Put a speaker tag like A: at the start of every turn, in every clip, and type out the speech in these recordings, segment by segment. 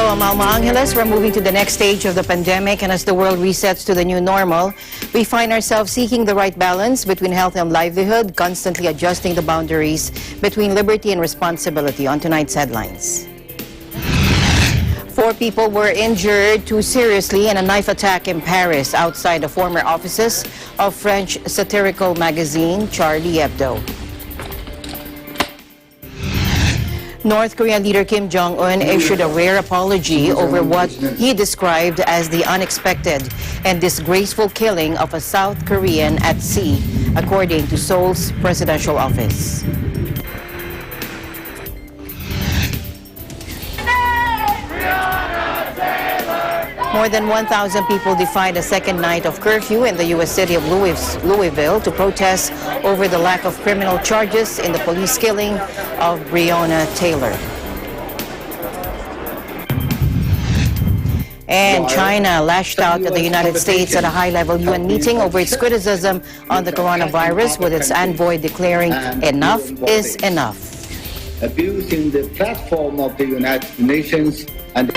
A: Shalom, Alma Angeles. We're moving to the next stage of the pandemic, and as the world resets to the new normal, we find ourselves seeking the right balance between health and livelihood, constantly adjusting the boundaries between liberty and responsibility. On tonight's headlines. 4 people were injured too seriously in a knife attack in Paris outside the former offices of French satirical magazine Charlie Hebdo. North Korean leader Kim Jong-un issued a rare apology over what he described as the unexpected and disgraceful killing of a South Korean at sea, according to Seoul's presidential office. More than 1,000 people defied a second night of curfew in the U.S. city of Louisville to protest over the lack of criminal charges in the police killing of Breonna Taylor. And China lashed out at the United States at a high-level UN meeting over its criticism on the coronavirus, with its envoy declaring enough is enough.
B: Abusing the platform of the United Nations and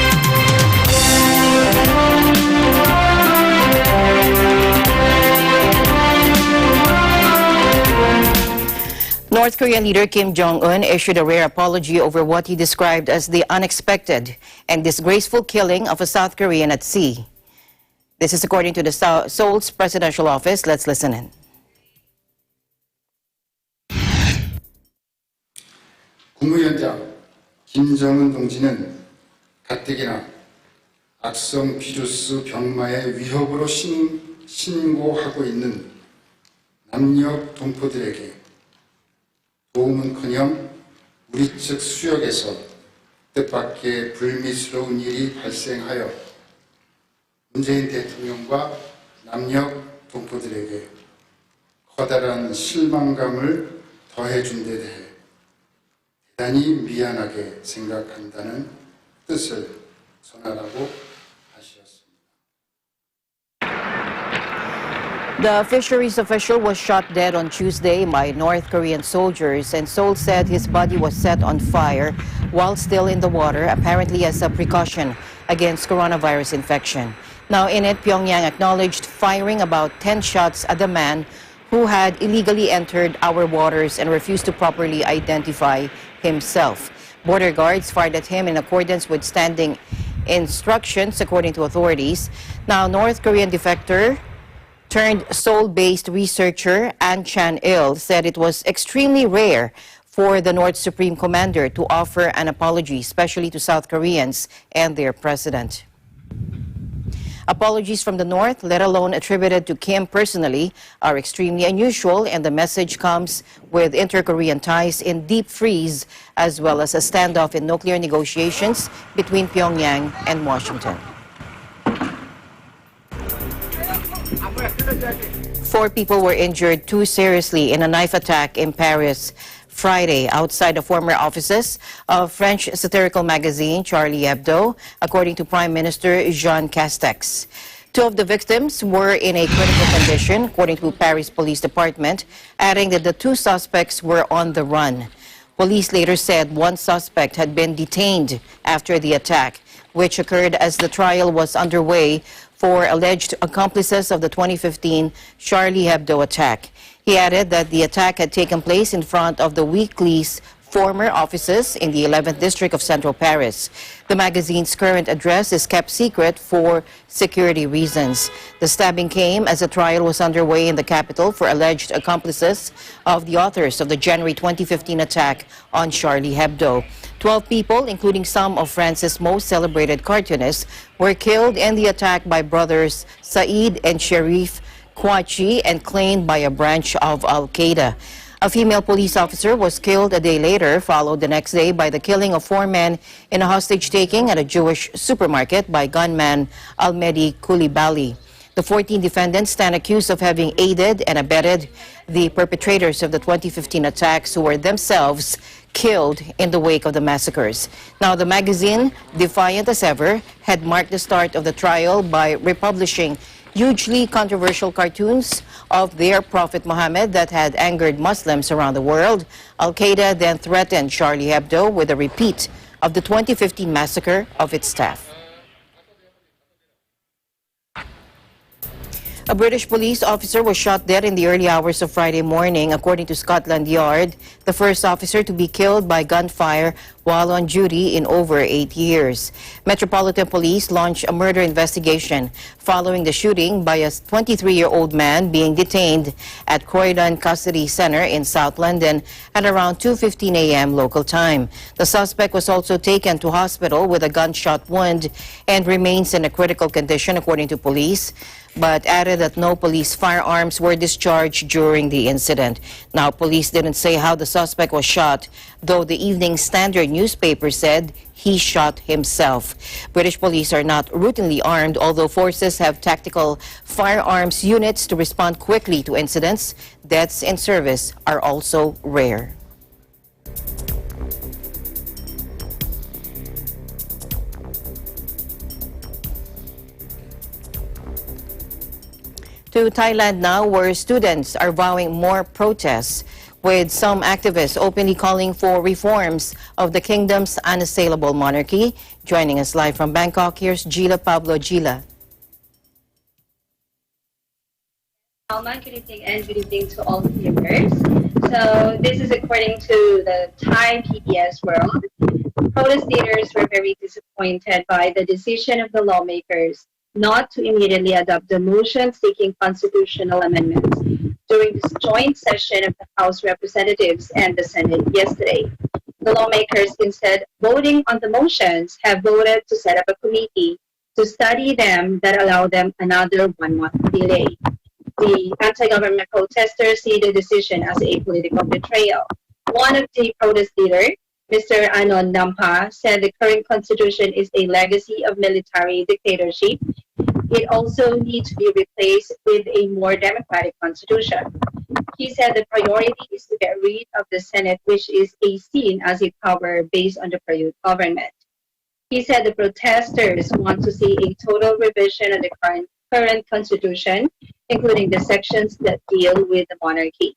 A: North Korean leader Kim Jong-un issued a rare apology over what he described as the unexpected and disgraceful killing of a South Korean at sea. This is according to the Seoul's presidential office. Let's listen in.
C: 국무위원장 김정은 동지는 가뜩이나 악성 비루스 병마의 위협으로 신고하고 있는 남녘 동포들에게 도움은커녕 우리 측 수역에서 뜻밖의 불미스러운 일이 발생하여 문재인 대통령과 남녘 동포들에게 커다란 실망감을 더해준 데 대해 대단히 미안하게 생각한다는 뜻을 전하라고 하셨습니다.
A: The fisheries official was shot dead on Tuesday by North Korean soldiers, and Seoul said his body was set on fire while still in the water, apparently as a precaution against coronavirus infection. Now in it, Pyongyang acknowledged firing about 10 shots at the man who had illegally entered our waters and refused to properly identify himself. Border guards fired at him in accordance with standing instructions, according to authorities. Now, North Korean defector turned Seoul-based researcher An Chan-il said it was extremely rare for the North Supreme Commander to offer an apology, especially to South Koreans and their president. Apologies from the North, let alone attributed to Kim personally, are extremely unusual, and the message comes with inter-Korean ties in deep freeze, as well as a standoff in nuclear negotiations between Pyongyang and Washington. 4 people were injured too seriously in a knife attack in Paris Friday outside the former offices of French satirical magazine Charlie Hebdo, according to Prime Minister Jean Castex. 2 of the victims were in a critical condition, according to Paris Police Department, adding that the 2 suspects were on the run. Police later said 1 suspect had been detained after the attack, which occurred as the trial was underway for alleged accomplices of the 2015 Charlie Hebdo attack. He added that the attack had taken place in front of the weekly's former offices in the 11th district of Central Paris. The magazine's current address is kept secret for security reasons. The stabbing came as a trial was underway in the capital for alleged accomplices of the authors of the January 2015 attack on Charlie Hebdo. 12 people, including some of France's most celebrated cartoonists, were killed in the attack by brothers Said and Sherif Kouachi and claimed by a branch of Al-Qaeda. A female police officer was killed a day later, followed the next day by the killing of 4 men in a hostage-taking at a Jewish supermarket by gunman Almedi Coulibaly. The 14 defendants stand accused of having aided and abetted the perpetrators of the 2015 attacks, who were themselves killed in the wake of the massacres. Now, the magazine, defiant as ever, had marked the start of the trial by republishing hugely controversial cartoons of their Prophet Muhammad that had angered Muslims around the world. Al-Qaeda then threatened Charlie Hebdo with a repeat of the 2015 massacre of its staff. A British police officer was shot dead in the early hours of Friday morning, according to Scotland Yard, the first officer to be killed by gunfire while on duty in over 8 years. Metropolitan Police launched a murder investigation following the shooting by a 23-year-old man being detained at Croydon Custody Center in South London at around 2:15 a.m. local time. The suspect was also taken to hospital with a gunshot wound and remains in a critical condition, according to police, but added that no police firearms were discharged during the incident. Now, police didn't say how the suspect was shot, though the Evening Standard newspaper said he shot himself. British police are not routinely armed, although forces have tactical firearms units to respond quickly to incidents. Deaths in service are also rare. To Thailand now, where students are vowing more protests, with some activists openly calling for reforms of the kingdom's unassailable monarchy. Joining us live from Bangkok, here's Gila Pablo. Gila.
D: Alma, good evening and good evening to all the viewers. So this is according to the Thai PBS World. Protest leaders were very disappointed by the decision of the lawmakers not to immediately adopt the motion seeking constitutional amendments during this joint session of the House Representatives and the Senate yesterday. The lawmakers, instead voting on the motions, have voted to set up a committee to study them that allow them another 1 month delay. The anti-government protesters see the decision as a political betrayal. One of the protest leaders, Mr. Anon Nampa, said the current constitution is a legacy of military dictatorship. It also needs to be replaced with a more democratic constitution. He said the priority is to get rid of the Senate, which is seen as a power based on the previous government. He said the protesters want to see a total revision of the current constitution, including the sections that deal with the monarchy.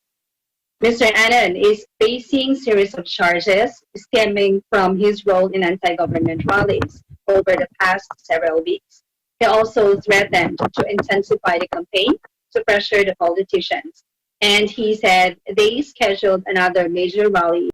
D: Mr. Annan is facing series of charges stemming from his role in anti-government rallies over the past several weeks. He also threatened to intensify the campaign to pressure the politicians. And he said they scheduled another major rally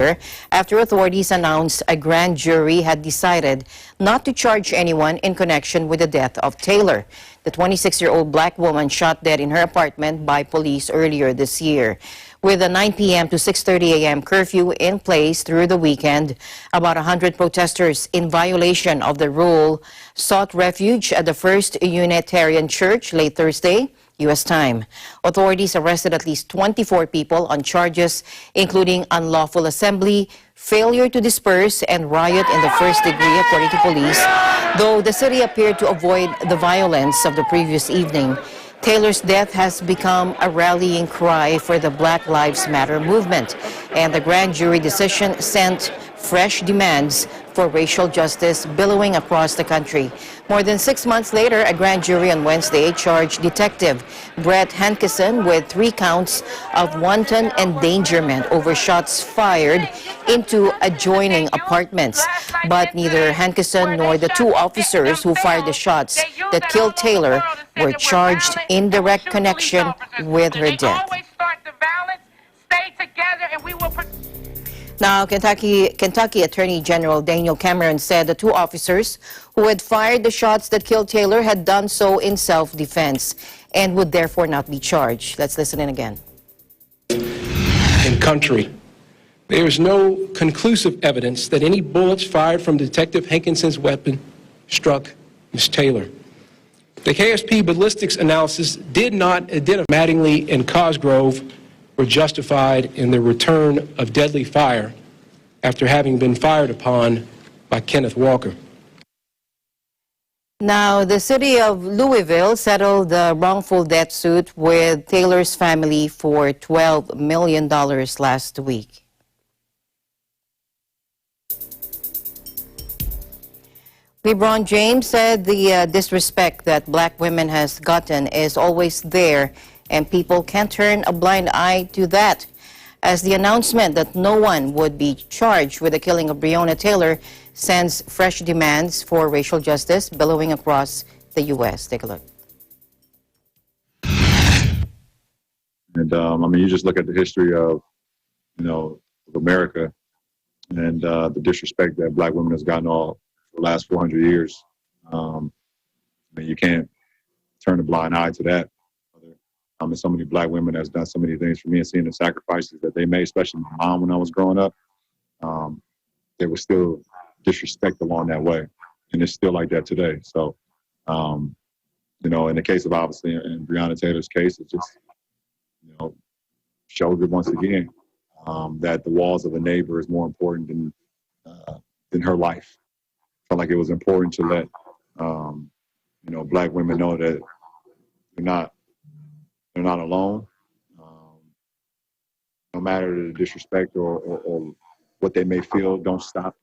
A: after authorities announced a grand jury had decided not to charge anyone in connection with the death of Taylor, the 26-year-old black woman shot dead in her apartment by police earlier this year. With a 9 p.m. to 6:30 a.m. curfew in place through the weekend, about 100 protesters in violation of the rule sought refuge at the First Unitarian Church late Thursday, U.S. time. Authorities arrested at least 24 people on charges including unlawful assembly, failure to disperse, and riot in the first degree, according to police, though the city appeared to avoid the violence of the previous evening. Taylor's death has become a rallying cry for the Black Lives Matter movement, and the grand jury decision sent fresh demands for racial justice billowing across the country. More than 6 months later, a grand jury on Wednesday charged Detective Brett Hankison with 3 counts of wanton endangerment over shots fired into adjoining apartments. But neither Hankison nor the 2 officers who fired the shots that killed Taylor were charged in direct connection with her death. Now, Kentucky Attorney General Daniel Cameron said the 2 officers who had fired the shots that killed Taylor had done so in self-defense and would therefore not be charged. Let's listen in again.
E: In country, there is no conclusive evidence that any bullets fired from Detective Hankinson's weapon struck Ms. Taylor. The KSP ballistics analysis did not identify Mattingly and Cosgrove were justified in the return of deadly fire after having been fired upon by Kenneth Walker.
A: Now, the city of Louisville settled the wrongful death suit with Taylor's family for $12 million last week. LeBron James said the disrespect that black women has gotten is always there, and people can't turn a blind eye to that. as the announcement that no one would be charged with the killing of Breonna Taylor sends fresh demands for racial justice billowing across the U.S. Take a look.
F: And I mean, you just look at the history of, of America and the disrespect that black women has gotten all for the last 400 years. I mean, you can't turn a blind eye to that. And so many black women that's done so many things for me, and seeing the sacrifices that they made, especially my mom when I was growing up, they were still disrespected along that way. And it's still like that today. So, in the case of obviously in Breonna Taylor's case, it just, shows it once again that the walls of a neighbor is more important than her life. I felt like it was important to let, black women know that they're not alone. No matter the disrespect or what they may feel, don't stop.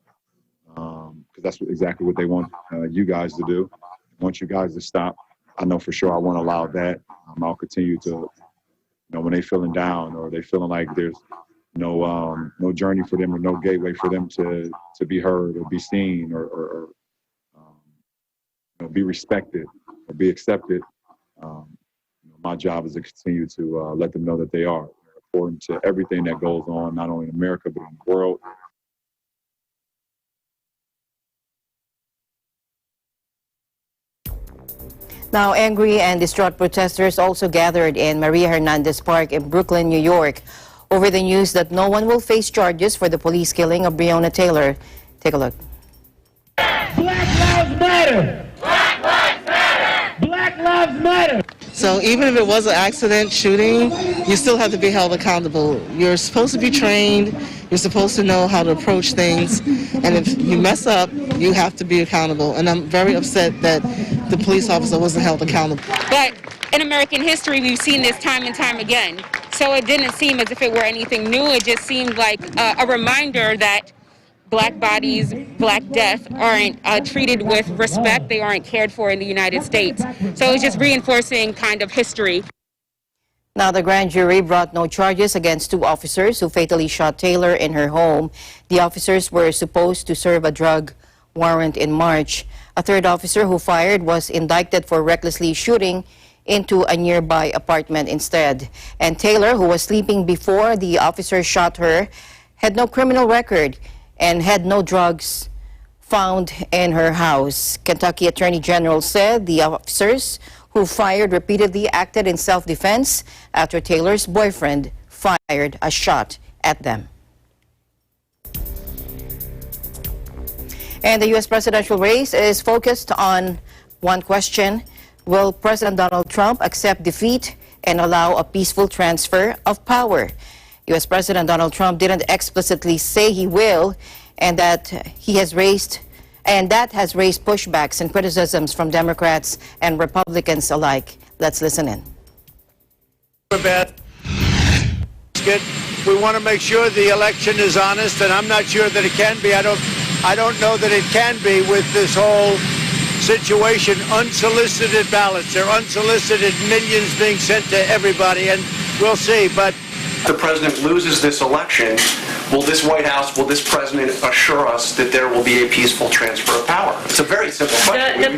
F: Because that's exactly what they want you guys to do. They want you guys to stop. I know for sure I won't allow that. I'll continue to, when they feeling down or they feeling like there's no journey for them or no gateway for them to be heard or be seen or be respected or be accepted. My job is to continue to let them know that they are important to everything that goes on, not only in America, but in the world.
A: Now, angry and distraught protesters also gathered in Maria Hernandez Park in Brooklyn, New York, over the news that no one will face charges for the police killing of Breonna Taylor. Take a look.
G: Black lives matter! Black lives matter! Black lives matter!
H: So even if it was an accident shooting, you still have to be held accountable. You're supposed to be trained. You're supposed to know how to approach things. And if you mess up, you have to be accountable. And I'm very upset that the police officer wasn't held accountable.
I: But in American history, we've seen this time and time again. So it didn't seem as if it were anything new. It just seemed like a reminder that black bodies, black death aren't treated with respect. They aren't cared for in the United States. So it's just reinforcing kind of history.
A: Now, the grand jury brought no charges against two officers who fatally shot Taylor in her home. The officers were supposed to serve a drug warrant in March. A third officer who fired was indicted for recklessly shooting into a nearby apartment instead. And Taylor, who was sleeping before the officer shot her, had no criminal record and had no drugs found in her house. Kentucky Attorney General said the officers who fired repeatedly acted in self-defense after Taylor's boyfriend fired a shot at them. And the U.S. presidential race is focused on one question: will President Donald Trump accept defeat and allow a peaceful transfer of power? U.S. President Donald Trump didn't explicitly say he will, and that has raised pushbacks and criticisms from Democrats and Republicans alike. Let's listen in.
J: We want to make sure the election is honest, and I'm not sure that it can be. I don't know that it can be with this whole situation. Unsolicited ballots. There are unsolicited millions being sent to everybody, and we'll see. But
K: the president loses this election, will this White House, will this president assure us that there will be a peaceful transfer of power? It's a very simple question.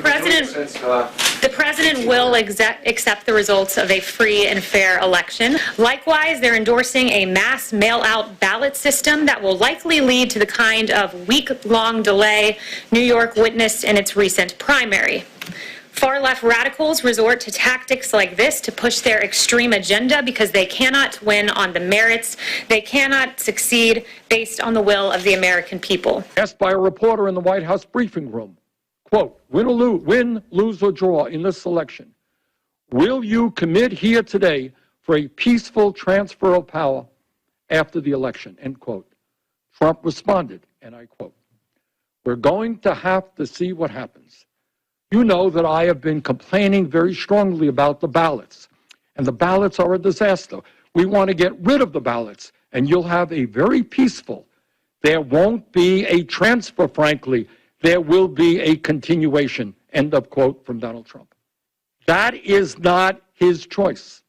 L: The president will accept the results of a free and fair election. Likewise, they're endorsing a mass mail-out ballot system that will likely lead to the kind of week-long delay New York witnessed in its recent primary. Far-left radicals resort to tactics like this to push their extreme agenda because they cannot win on the merits. They cannot succeed based on the will of the American people.
M: Asked by a reporter in the White House briefing room, quote, win, lose, or draw in this election, will you commit here today for a peaceful transfer of power after the election, end quote. Trump responded, and I quote, we're going to have to see what happens. You know that I have been complaining very strongly about the ballots, and the ballots are a disaster. We want to get rid of the ballots, and you'll have a very peaceful. There won't be a transfer, frankly. There will be a continuation, end of quote from Donald Trump. That is not his choice.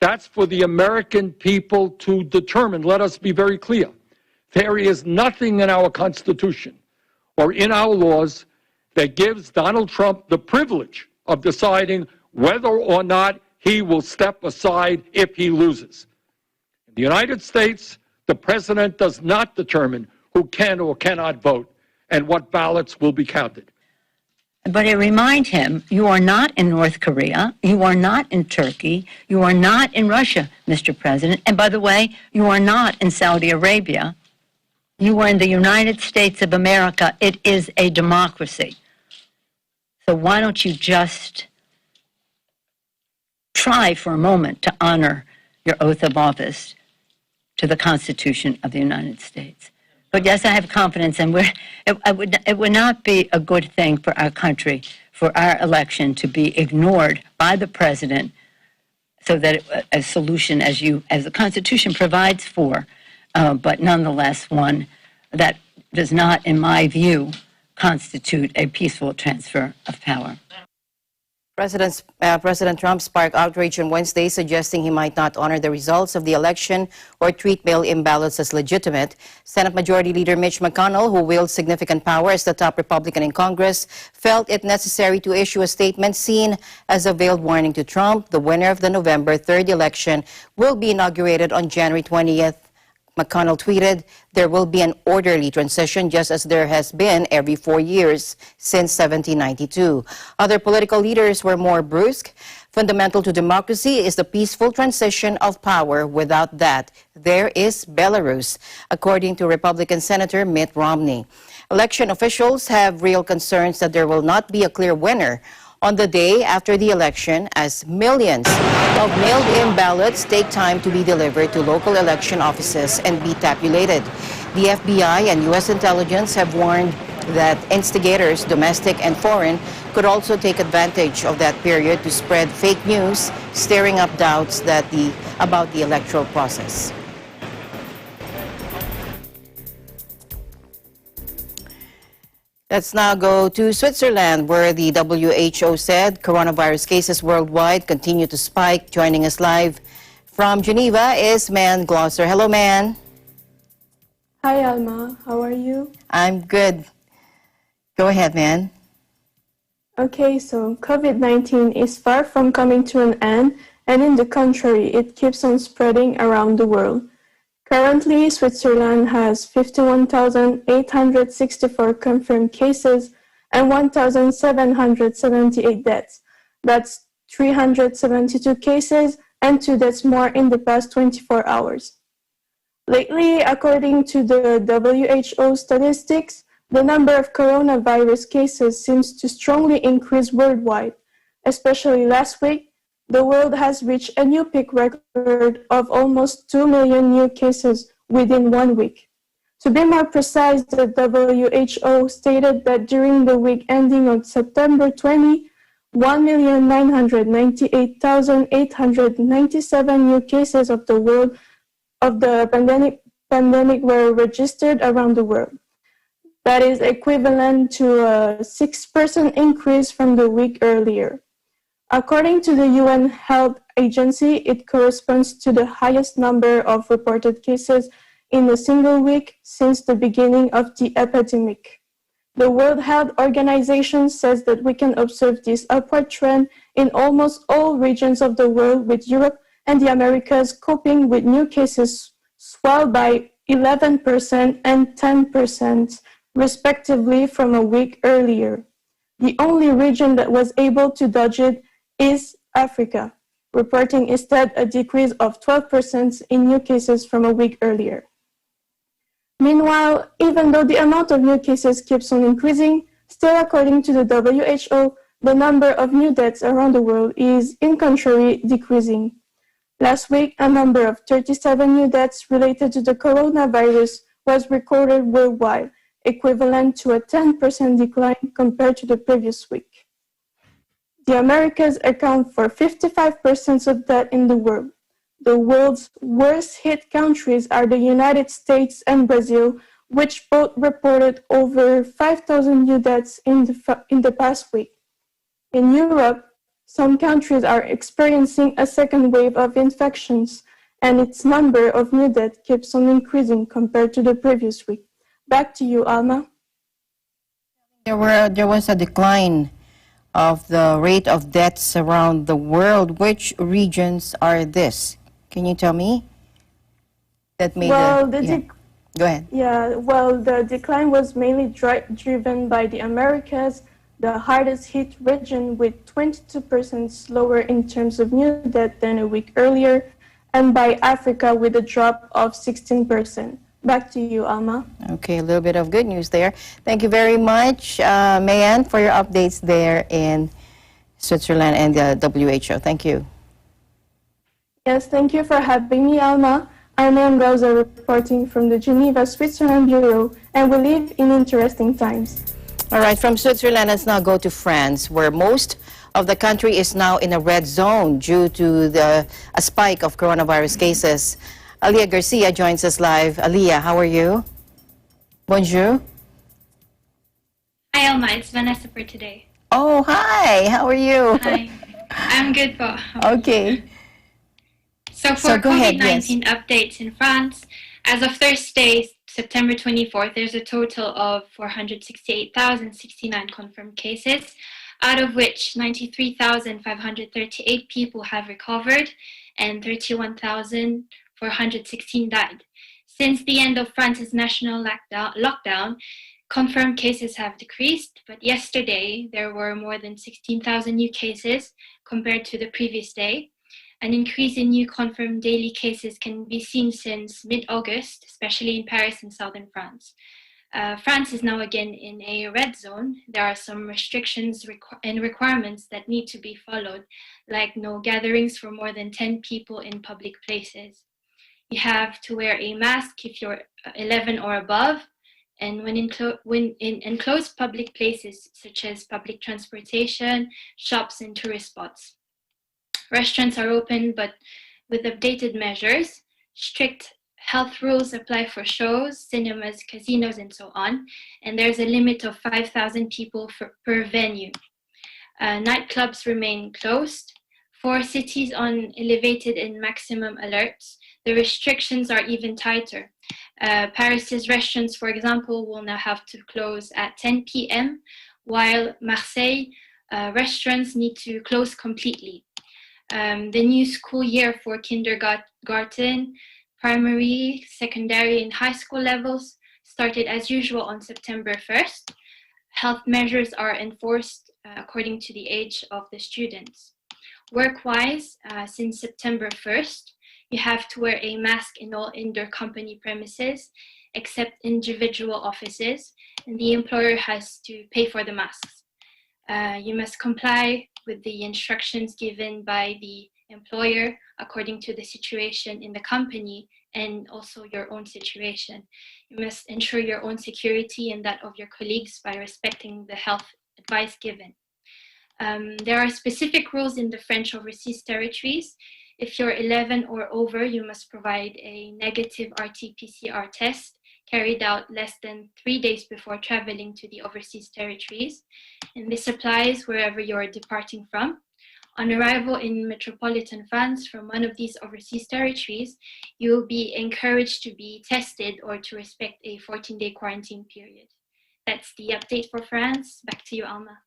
M: That's for the American people to determine. Let us be very clear. There is nothing in our Constitution or in our laws that gives Donald Trump the privilege of deciding whether or not he will step aside if he loses. In the United States, the president does not determine who can or cannot vote and what ballots will be counted.
N: But I remind him, you are not in North Korea, you are not in Turkey, you are not in Russia, Mr. President, and by the way, you are not in Saudi Arabia. You are in the United States of America. It is a democracy. So why don't you just try for a moment to honor your oath of office to the Constitution of the United States? But yes, I have confidence, and it would not be a good thing for our country, for our election to be ignored by the president, so that a solution, as the Constitution provides for, but nonetheless one that does not, in my view, constitute a peaceful transfer of power.
A: President Trump sparked outrage on Wednesday, suggesting he might not honor the results of the election or treat mail-in ballots as legitimate. Senate Majority Leader Mitch McConnell, who wields significant power as the top Republican in Congress, felt it necessary to issue a statement seen as a veiled warning to Trump. The winner of the November 3rd election will be inaugurated on January 20th. McConnell tweeted, "There will be an orderly transition just as there has been every 4 years since 1792. Other political leaders were more brusque. Fundamental to democracy is the peaceful transition of power. Without that, there is Belarus, according to Republican Senator Mitt Romney. Election officials have real concerns that there will not be a clear winner on the day after the election, as millions of mailed-in ballots take time to be delivered to local election offices and be tabulated. The FBI and U.S. intelligence have warned that instigators, domestic and foreign, could also take advantage of that period to spread fake news, stirring up doubts about the electoral process. Let's now go to Switzerland, where the WHO said coronavirus cases worldwide continue to spike. Joining us live from Geneva is Man Glosser. Hello, Man.
O: Hi, Alma. How are you?
A: I'm good. Go ahead, Man.
O: Okay, so COVID-19 is far from coming to an end, and in the contrary, it keeps on spreading around the world. Currently, Switzerland has 51,864 confirmed cases and 1,778 deaths. That's 372 cases and 2 deaths more in the past 24 hours. Lately, according to the WHO statistics, the number of coronavirus cases seems to strongly increase worldwide. Especially last week, the world has reached a new peak record of almost 2 million new cases within 1 week. To be more precise, the WHO stated that during the week ending on September 20, 1,998,897 new cases of the pandemic were registered around the world. That is equivalent to a 6% increase from the week earlier. According to the UN Health Agency, it corresponds to the highest number of reported cases in a single week since the beginning of the epidemic. The World Health Organization says that we can observe this upward trend in almost all regions of the world, with Europe and the Americas coping with new cases swelled by 11% and 10%, respectively, from a week earlier. The only region that was able to dodge it is Africa, reporting instead a decrease of 12% in new cases from a week earlier. Meanwhile, even though the amount of new cases keeps on increasing, still according to the WHO, the number of new deaths around the world is, in contrary, decreasing. Last week, a number of 37 new deaths related to the coronavirus was recorded worldwide, equivalent to a 10% decline compared to the previous week. The Americas account for 55% of that in the world. The world's worst hit countries are the United States and Brazil, which both reported over 5,000 new deaths in the past week. In Europe, Some countries are experiencing a second wave of infections, and its number of new deaths keeps on increasing compared to the previous week. Back to you, Alma.
A: There was a decline of the rate of deaths around the world. Which regions are this? Can you tell me? That made Go ahead.
O: Yeah, well, the decline was mainly driven by the Americas, the hardest hit region, with 22% slower in terms of new deaths than a week earlier, and by Africa with a drop of 16%. Back to you, Alma.
A: Okay, a little bit of good news there. Thank you very much, Mayan, for your updates there in Switzerland and the WHO. Thank you.
O: Yes, thank you for having me, Alma. I'm Anne Rosa, reporting from the Geneva, Switzerland Bureau, and we live in interesting times.
A: All right, from Switzerland, let's now go to France, where most of the country is now in a red zone due to a spike of coronavirus cases. Alia Garcia joins us live. Alia, how are you? Bonjour.
P: Hi, Alma. It's Vanessa for today.
A: Oh, hi. How are you?
P: Hi. I'm good, but
A: okay.
P: So for
A: go ahead,
P: COVID-19 updates in France, as of Thursday, September 24th, there's a total of 468,069 confirmed cases, out of which 93,538 people have recovered and 31,416 died. Since the end of France's national lockdown, confirmed cases have decreased, but yesterday there were more than 16,000 new cases compared to the previous day. An increase in new confirmed daily cases can be seen since mid-August, especially in Paris and southern France. France is now again in a red zone. There are some restrictions and requirements that need to be followed, like no gatherings for more than 10 people in public places. You have to wear a mask if you're 11 or above, and when in enclosed public places such as public transportation, shops, and tourist spots. Restaurants are open, but with updated measures. Strict health rules apply for shows, cinemas, casinos, and so on. And there's a limit of 5,000 people per venue. Nightclubs remain closed. For cities on elevated and maximum alerts, the restrictions are even tighter. Paris's restaurants, for example, will now have to close at 10 p.m., while Marseille restaurants need to close completely. The new school year for kindergarten, primary, secondary, and high school levels started as usual on September 1st. Health measures are enforced according to the age of the students. Work-wise, since September 1st, you have to wear a mask in all indoor company premises, except individual offices, and the employer has to pay for the masks. You must comply with the instructions given by the employer according to the situation in the company and also your own situation. You must ensure your own security and that of your colleagues by respecting the health advice given. There are specific rules in the French overseas territories. If you're 11 or over, you must provide a negative RT-PCR test carried out less than 3 days before traveling to the overseas territories. And this applies wherever you're departing from. On arrival in metropolitan France from one of these overseas territories, you will be encouraged to be tested or to respect a 14-day quarantine period. That's the update for France. Back to you, Alma.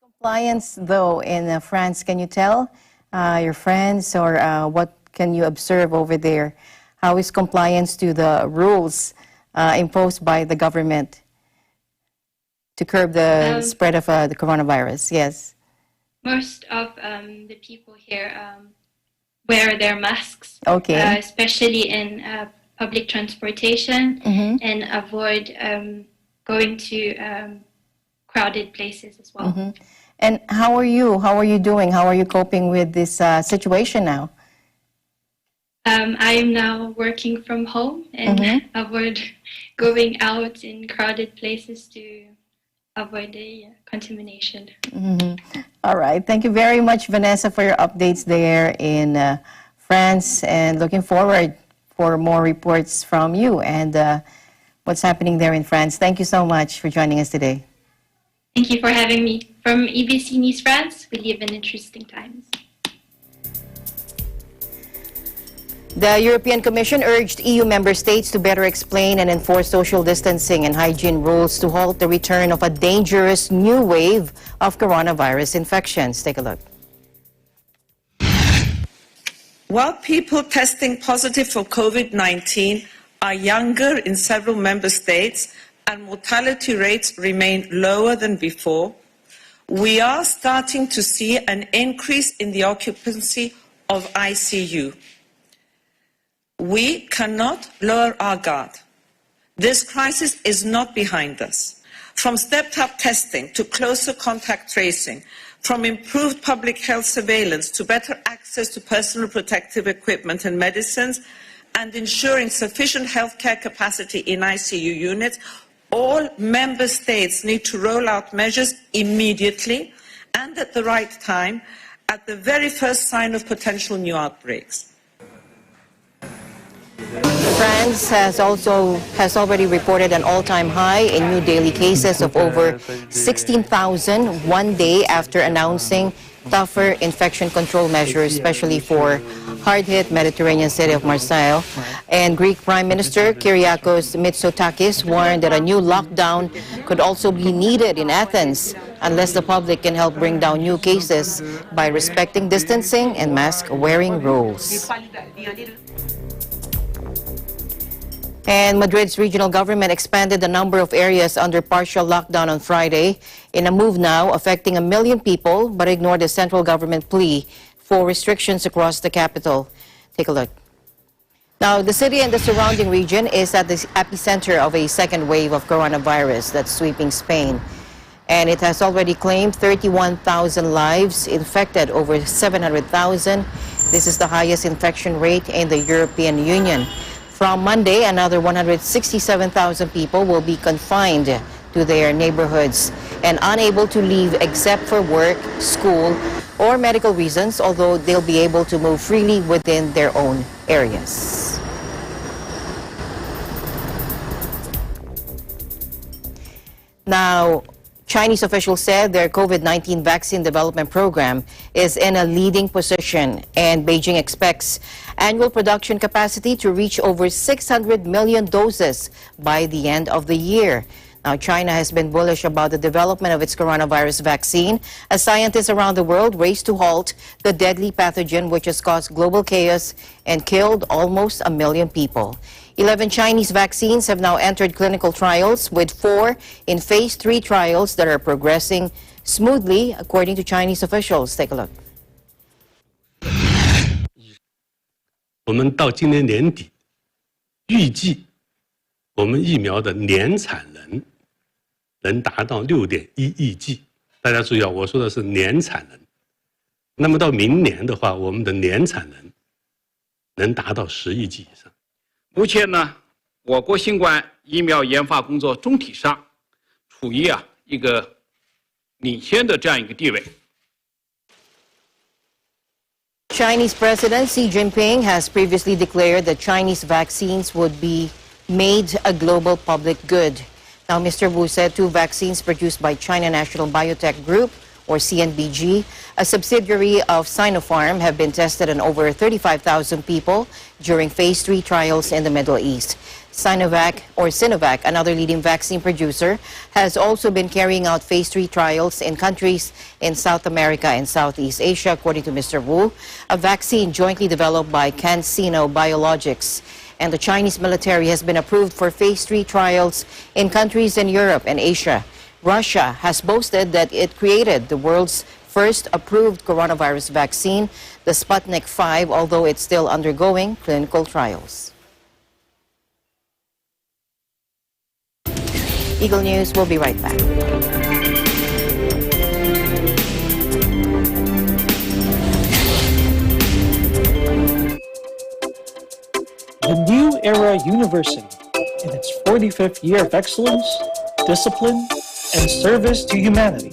A: Compliance, though, in France, can you tell your friends or what can you observe over there? How is compliance to the rules imposed by the government to curb the spread of the coronavirus? Yes.
P: Most of the people here wear their masks,
A: okay.
P: Especially in public transportation, and avoid going to crowded places as well.
A: And how are you? How are you doing? How are you coping with this situation now?
P: I am now working from home and avoid going out in crowded places to avoid the contamination.
A: All right. Thank you very much, Vanessa, for your updates there in France, and looking forward for more reports from you and what's happening there in France. Thank you so much for joining us today.
P: Thank you for having me. From EBC News France, we live in interesting times.
A: The European Commission urged EU member states to better explain and enforce social distancing and hygiene rules to halt the return of a dangerous new wave of coronavirus infections. Take a look.
Q: While people testing positive for COVID-19 are younger in several member states and mortality rates remain lower than before, we are starting to see an increase in the occupancy of ICU. We cannot lower our guard. This crisis is not behind us. From stepped-up testing to closer contact tracing, from improved public health surveillance to better access to personal protective equipment and medicines, and ensuring sufficient healthcare capacity in ICU units, all member states need to roll out measures immediately and at the right time, at the very first sign of potential new outbreaks.
A: France has already reported an all-time high in new daily cases of over 16,000 one day after announcing tougher infection control measures, especially for hard-hit Mediterranean city of Marseille. And Greek Prime Minister Kyriakos Mitsotakis warned that a new lockdown could also be needed in Athens unless the public can help bring down new cases by respecting distancing and mask-wearing rules. And Madrid's regional government expanded the number of areas under partial lockdown on Friday in a move now affecting 1 million people, but ignored the central government plea for restrictions across the capital. Take a look. Now, the city and the surrounding region is at the epicenter of a second wave of coronavirus that's sweeping Spain. And it has already claimed 31,000 lives, infected over 700,000. This is the highest infection rate in the European Union. From Monday, another 167,000 people will be confined to their neighborhoods and unable to leave except for work, school, or medical reasons, although they'll be able to move freely within their own areas. Now, Chinese officials said their COVID-19 vaccine development program is in a leading position, and Beijing expects annual production capacity to reach over 600 million doses by the end of the year. Now, China has been bullish about the development of its coronavirus vaccine as scientists around the world race to halt the deadly pathogen which has caused global chaos and killed almost 1 million people. 11 Chinese vaccines have now entered clinical trials, with 4 in phase 3 trials that are progressing smoothly, according to Chinese officials. Take a look.
R: 我们到今年年底，预计我们疫苗的年产能能达到6.1亿剂。大家注意啊，我说的是年产能。那么到明年的话，我们的年产能能达到10亿剂以上。
S: 目前呢，我国新冠疫苗研发工作总体上处于一个领先的这样一个地位。
A: Chinese President Xi Jinping has previously declared that Chinese vaccines would be made a global public good. Now, Mr. Wu said 2 vaccines produced by China National Biotech Group, or CNBG, a subsidiary of Sinopharm, have been tested on over 35,000 people during phase 3 trials in the Middle East. Sinovac, another leading vaccine producer, has also been carrying out phase 3 trials in countries in South America and Southeast Asia, according to Mr. Wu, a vaccine jointly developed by CanSino Biologics. And the Chinese military has been approved for phase 3 trials in countries in Europe and Asia. Russia has boasted that it created the world's first approved coronavirus vaccine, the Sputnik 5, although it's still undergoing clinical trials. Eagle News will be right back.
T: The New Era University, in its 45th year of excellence, discipline, and service to humanity,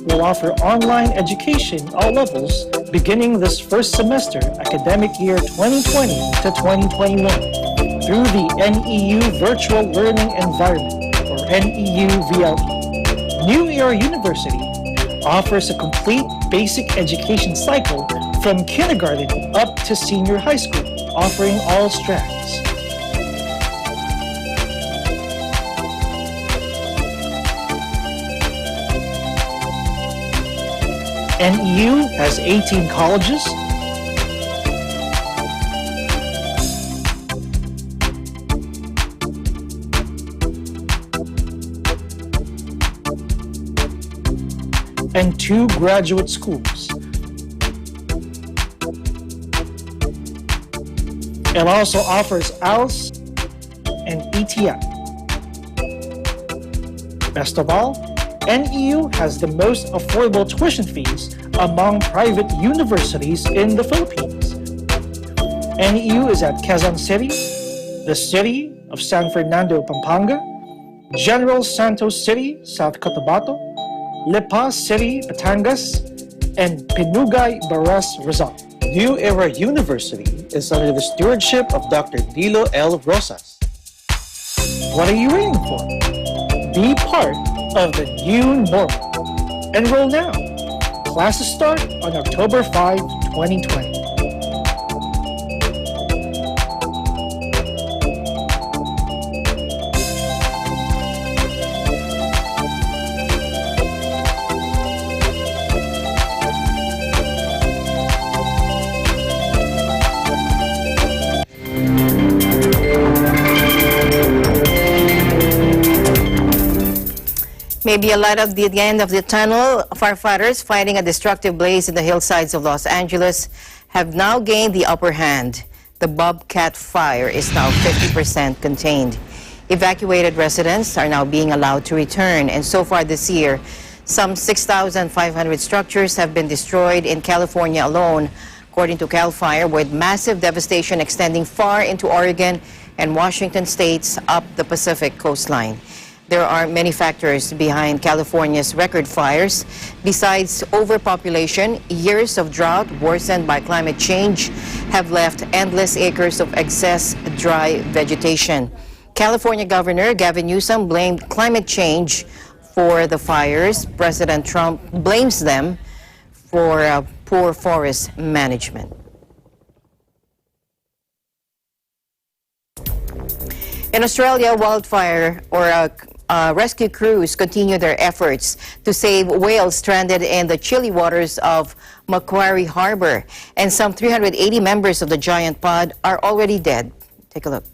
T: will offer online education all levels beginning this first semester academic year 2020 to 2021 through the NEU Virtual Learning Environment, or NEU VLE. New Era University offers a complete basic education cycle from kindergarten up to senior high school, offering all strands. NEU has 18 colleges, and 2 graduate schools. It also offers ALS and ETF. Best of all, NEU has the most affordable tuition fees among private universities in the Philippines. NEU is at Quezon City, the city of San Fernando, Pampanga, General Santos City, South Cotabato, Lipa City, Batangas, and Pinugay, Baras, Rizal.
U: New Era University is under the stewardship of Dr. Dilo L. Rosas.
T: What are you waiting for? Be part of the new normal. Enroll now. Classes start on October 5, 2020.
A: Maybe a light at the end of the tunnel. Firefighters fighting a destructive blaze in the hillsides of Los Angeles have now gained the upper hand. The Bobcat fire is now 50% contained. Evacuated residents are now being allowed to return, and so far this year, some 6,500 structures have been destroyed in California alone, according to CAL FIRE, with massive devastation extending far into Oregon and Washington states up the Pacific coastline. There are many factors behind California's record fires. Besides overpopulation, years of drought worsened by climate change have left endless acres of excess dry vegetation. California Governor Gavin Newsom blamed climate change for the fires. President Trump blames them for poor forest management. In Australia, wildfire rescue crews continue their efforts to save whales stranded in the chilly waters of Macquarie Harbor. And some 380 members of the giant pod are already dead. Take a look.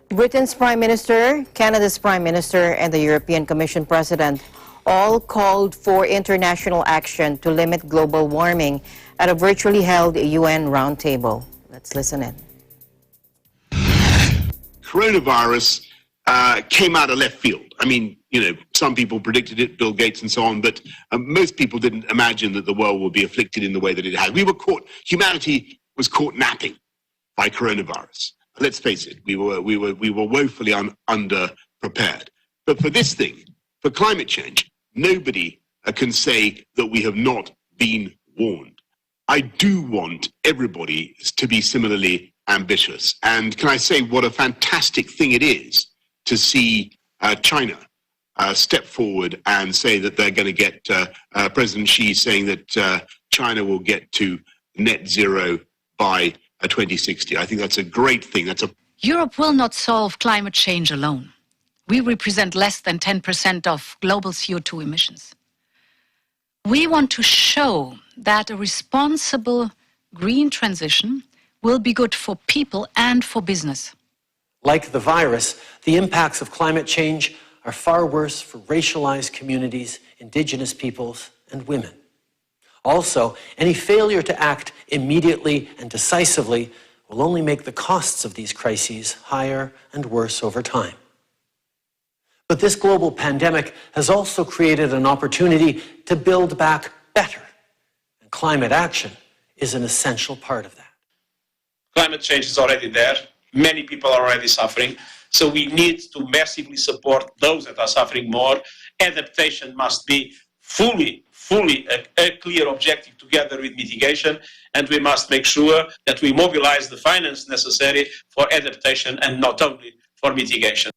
A: Britain's Prime Minister, Canada's Prime Minister, and the European Commission President all called for international action to limit global warming at a virtually held UN roundtable. Let's listen in.
V: Coronavirus came out of left field. I mean, you know, some people predicted it, Bill Gates and so on, but most people didn't imagine that the world would be afflicted in the way that it had. Humanity was caught napping by coronavirus. Let's face it, we were woefully underprepared. But for this thing, for climate change, nobody can say that we have not been warned. I do want everybody to be similarly ambitious. And can I say what a fantastic thing it is to see China step forward and say that they're going to get, President Xi saying that China will get to net zero by 2060. I think that's a great thing.
B: Europe will not solve climate change alone. We represent less than 10% of global CO2 emissions. We want to show that a responsible green transition will be good for people and for business.
C: Like the virus, the impacts of climate change are far worse for racialized communities, indigenous peoples, and women. Also, any failure to act immediately and decisively will only make the costs of these crises higher and worse over time. But this global pandemic has also created an opportunity to build back better, and climate action is an essential part of that.
W: Climate change is already there. Many people are already suffering. So we need to massively support those that are suffering more. Adaptation must be fully a clear objective together with mitigation. And we must make sure that we mobilize the finance necessary for adaptation and not only for mitigation.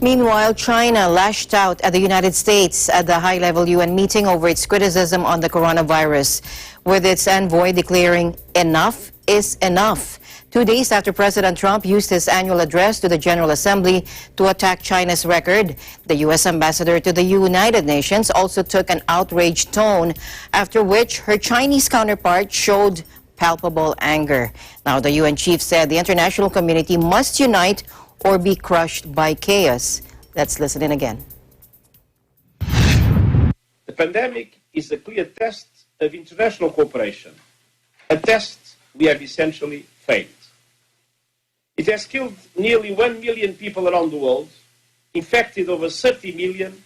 A: Meanwhile, China lashed out at the United States at the high-level UN meeting over its criticism on the coronavirus, with its envoy declaring enough is enough. 2 days after President Trump used his annual address to the General Assembly to attack China's record, the U.S. ambassador to the United Nations also took an outraged tone, after which her Chinese counterpart showed palpable anger. Now, the UN chief said the international community must unite or be crushed by chaos. Let's listen in again.
W: The pandemic is a clear test of international cooperation, a test we have essentially failed. It has killed nearly 1 million people around the world, infected over 30 million,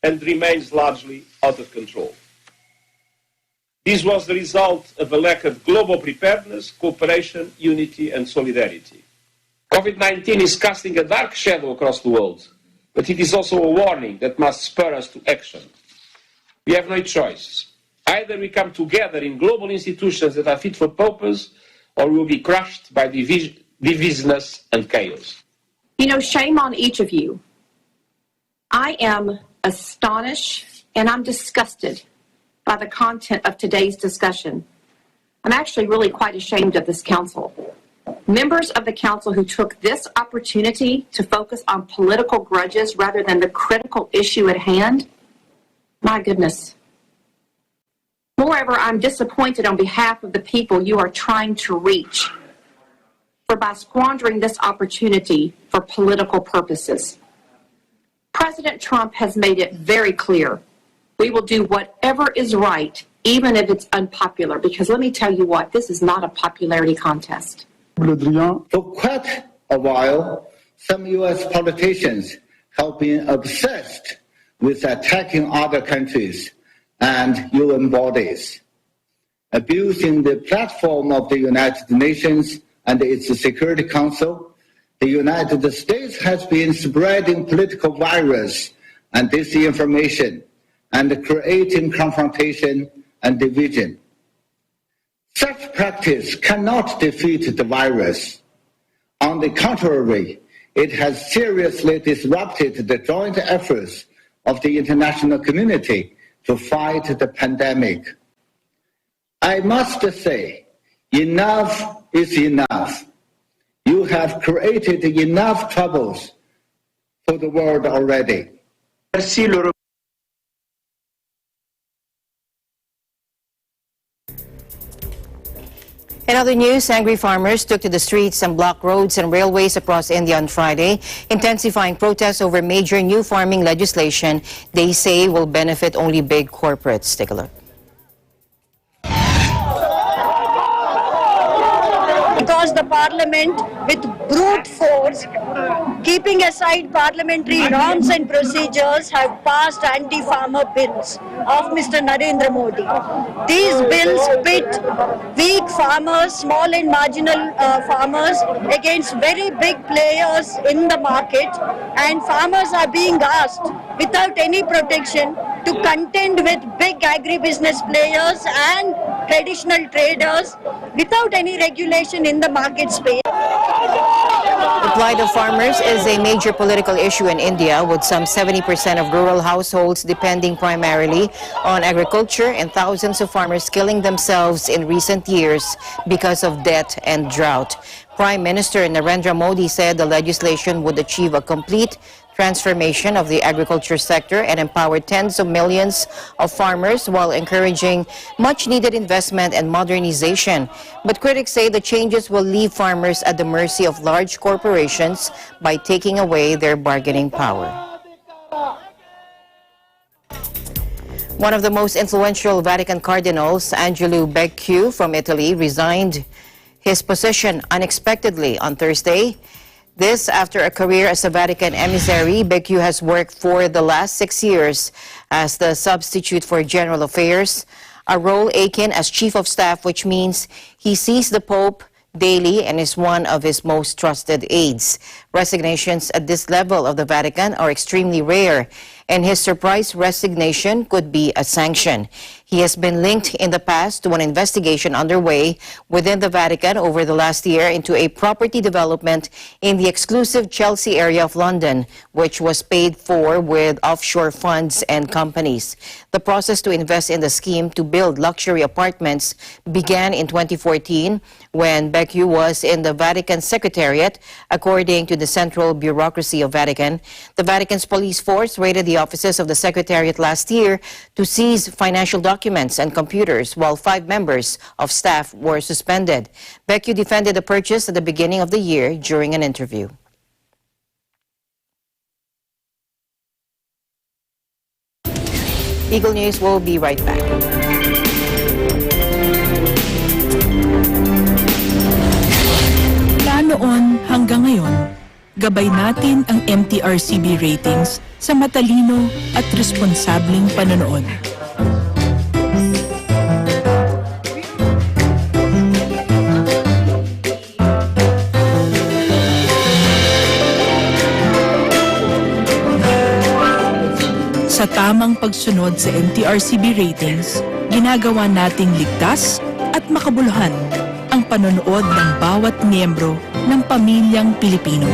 W: and remains largely out of control. This was the result of a lack of global preparedness, cooperation, unity, and solidarity. COVID-19 is casting a dark shadow across the world, but it is also a warning that must spur us to action. We have no choice. Either we come together in global institutions that are fit for purpose, or we will be crushed by divisiveness and chaos.
X: You know, shame on each of you. I am astonished and I'm disgusted by the content of today's discussion. I'm actually really quite ashamed of this council. Members of the council who took this opportunity to focus on political grudges rather than the critical issue at hand, my goodness. Moreover, I'm disappointed on behalf of the people you are trying to reach for by squandering this opportunity for political purposes. President Trump has made it very clear we will do whatever is right, even if it's unpopular, because let me tell you what, this is not a popularity contest.
Y: For quite a while, some U.S. politicians have been obsessed with attacking other countries and UN bodies, abusing the platform of the United Nations and its Security Council. The United States has been spreading political virus and disinformation and creating confrontation and division. Such practice cannot defeat the virus. On the contrary, it has seriously disrupted the joint efforts of the international community to fight the pandemic. I must say, enough is enough. You have created enough troubles for the world already.
A: In other news, angry farmers took to the streets and blocked roads and railways across India on Friday, intensifying protests over major new farming legislation they say will benefit only big corporates. Take a look.
Z: Because the parliament, with brute force, keeping aside parliamentary norms and procedures, have passed anti-farmer bills of Mr. Narendra Modi. These bills pit weak farmers, small and marginal farmers against very big players in the market, and farmers are being asked, without any protection, to contend with big agribusiness players and traditional traders without any regulation in the market space.
A: The plight of farmers is a major political issue in India, with some 70% of rural households depending primarily on agriculture and thousands of farmers killing themselves in recent years because of debt and drought. Prime Minister Narendra Modi said the legislation would achieve a complete transformation of the agriculture sector and empower tens of millions of farmers while encouraging much-needed investment and modernization. But critics say the changes will leave farmers at the mercy of large corporations by taking away their bargaining power. One of the most influential Vatican cardinals, Angelo Becciu from Italy, resigned his position unexpectedly on Thursday. This after a career as a Vatican emissary. Becciu has worked for the last 6 years as the substitute for general affairs, a role akin as chief of staff, which means he sees the Pope daily and is one of his most trusted aides. Resignations at this level of the Vatican are extremely rare, and his surprise resignation could be a sanction. He has been linked in the past to an investigation underway within the Vatican over the last year into a property development in the exclusive Chelsea area of London, which was paid for with offshore funds and companies. The process to invest in the scheme to build luxury apartments began in 2014 when Becciu was in the Vatican Secretariat, according to the Central Bureaucracy of Vatican. The Vatican's police force raided the offices of the Secretariat last year to seize financial documents and computers, while 5 members of staff were suspended. Becciu defended the purchase at the beginning of the year during an interview. Eagle News will be right back.
D: Noon hanggang ngayon, gabay natin ang MTRCB ratings sa matalino at responsableng panonood. Sa tamang pagsunod sa MTRCB ratings, ginagawa nating ligtas at makabuluhan ang panonood ng bawat miyembro ng pamilyang Pilipino.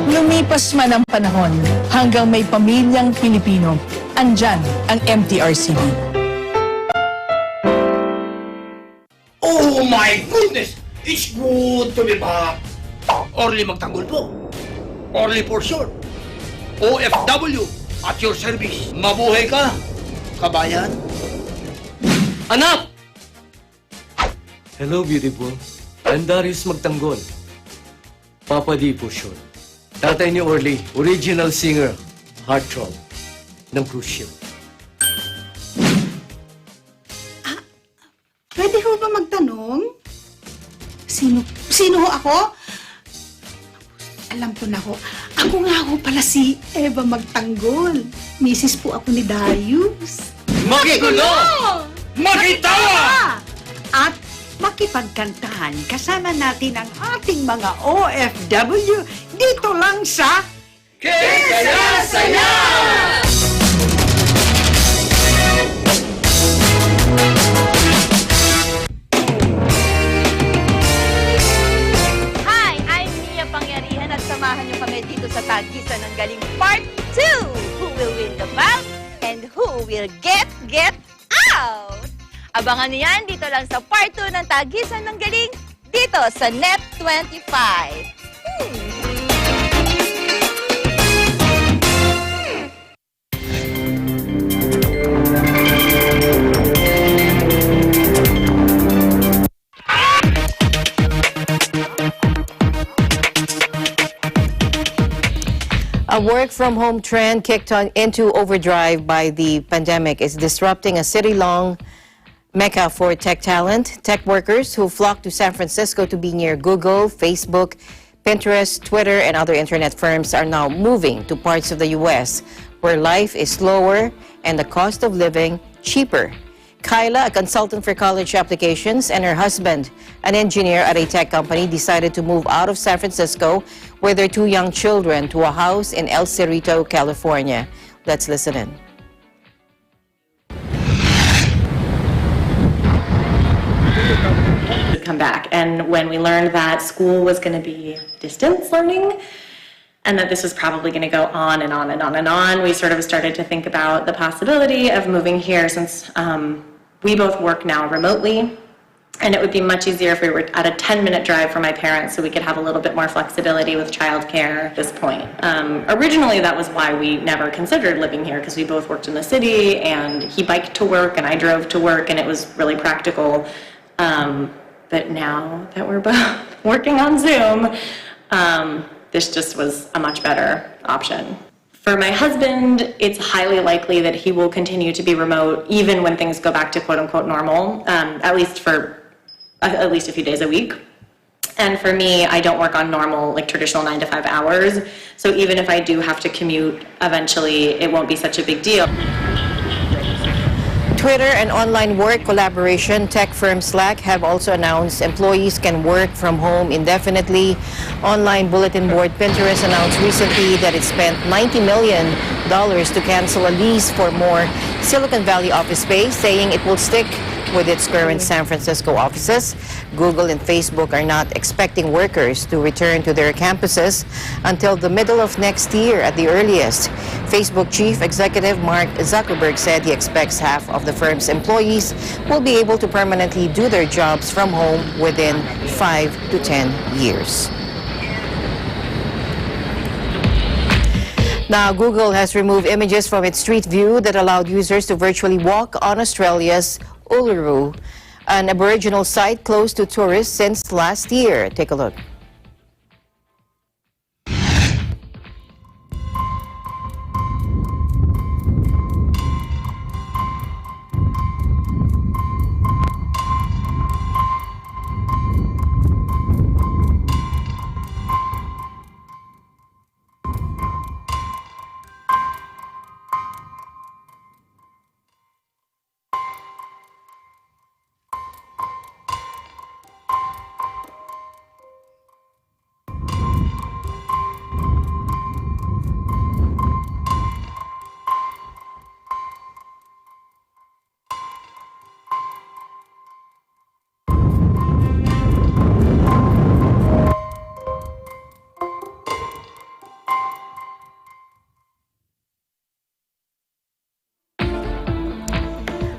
D: Lumipas man ang panahon, hanggang may pamilyang Pilipino, andyan ang MTRCB.
E: Oh my goodness! It's good to be back! Orly magtanggol po. Orly for sure. OFW at your service. Mabuhay ka, kabayan. Anak!
F: Hello, beautiful. I'm Darius Magtanggol. Papa D po sure. Tatay ni Orly, original singer, heartthrob ng cruise ship.
G: Pwede ho ba magtanong? Sino ho ako? Alam ko na ho. Ako nga ho pala si Eva Magtanggol. Misis po ako ni Darius.
E: Makigulo! Makitawa!
H: At makipagkantahan kasama natin ang ating mga OFW dito lang sa
E: Kaya Saya!
I: Hi, I'm Mia Pangyarihan at samahan niyo kami dito sa Tagisan ng Galing Part 2. Who will win the bout and who will get out? Abangan niyo yan dito lang sa Part 2 ng Tagisan ng Galing dito sa Net 25.
A: A work-from-home trend kicked into overdrive by the pandemic is disrupting a city-long mecca for tech talent. Tech workers who flock to San Francisco to be near Google, Facebook, Pinterest, Twitter, and other internet firms are now moving to parts of the U.S. where life is slower and the cost of living cheaper. Kyla, a consultant for college applications, and her husband, an engineer at a tech company, decided to move out of San Francisco with their 2 young children to a house in El Cerrito, California. Let's listen in.
J: Come back, and when we learned that school was going to be distance learning and that this was probably going to go on and on and on and on, we sort of started to think about the possibility of moving here, since we both work now remotely, and it would be much easier if we were at a 10-minute drive from my parents, so we could have a little bit more flexibility with childcare at this point. Originally, that was why we never considered living here, because we both worked in the city, and he biked to work and I drove to work, and it was really practical. But now that we're both working on Zoom, this just was a much better option. For my husband, it's highly likely that he will continue to be remote even when things go back to quote-unquote normal, at least for at least a few days a week. And for me, I don't work on normal, like traditional 9 to 5 hours, so even if I do have to commute eventually, it won't be such a big deal.
A: Twitter and online work collaboration tech firm Slack have also announced employees can work from home indefinitely. Online bulletin board Pinterest announced recently that it spent $90 million to cancel a lease for more Silicon Valley office space, saying it will stick with its current San Francisco offices. Google and Facebook are not expecting workers to return to their campuses until the middle of next year at the earliest. Facebook chief executive Mark Zuckerberg said he expects half of the firm's employees will be able to permanently do their jobs from home within 5 to 10 years. Now, Google has removed images from its Street View that allowed users to virtually walk on Australia's Uluru, an Aboriginal site closed to tourists since last year. Take a look.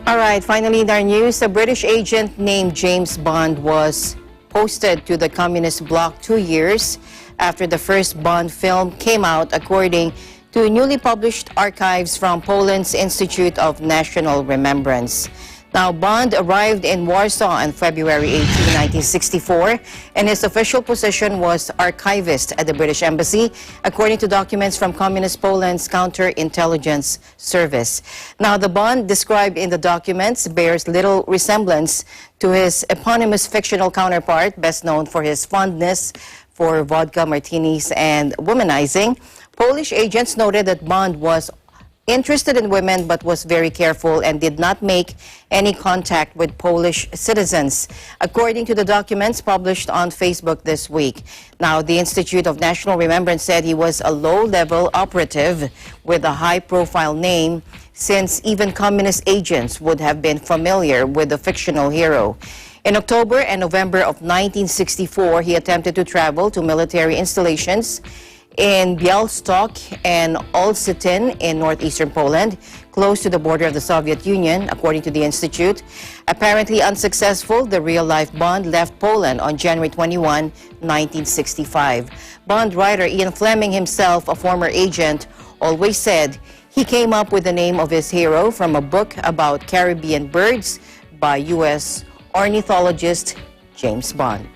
A: All right, finally in our news, a British agent named James Bond was posted to the communist bloc 2 years after the first Bond film came out, according to newly published archives from Poland's Institute of National Remembrance. Now, Bond arrived in Warsaw on February 18, 1964, and his official position was archivist at the British Embassy, according to documents from Communist Poland's Counterintelligence Service. Now, the Bond described in the documents bears little resemblance to his eponymous fictional counterpart, best known for his fondness for vodka martinis and womanizing. Polish agents noted that Bond was interested in women but was very careful and did not make any contact with Polish citizens, according to the documents published on Facebook this week. Now, the Institute of National Remembrance said he was a low-level operative with a high-profile name, since even communist agents would have been familiar with the fictional hero. In October and November of 1964, he attempted to travel to military installations in Białystok and Olsztyn in northeastern Poland, close to the border of the Soviet Union, according to the Institute. Apparently unsuccessful, the real-life Bond left Poland on January 21, 1965. Bond writer Ian Fleming, himself a former agent, always said he came up with the name of his hero from a book about Caribbean birds by U.S. ornithologist James Bond.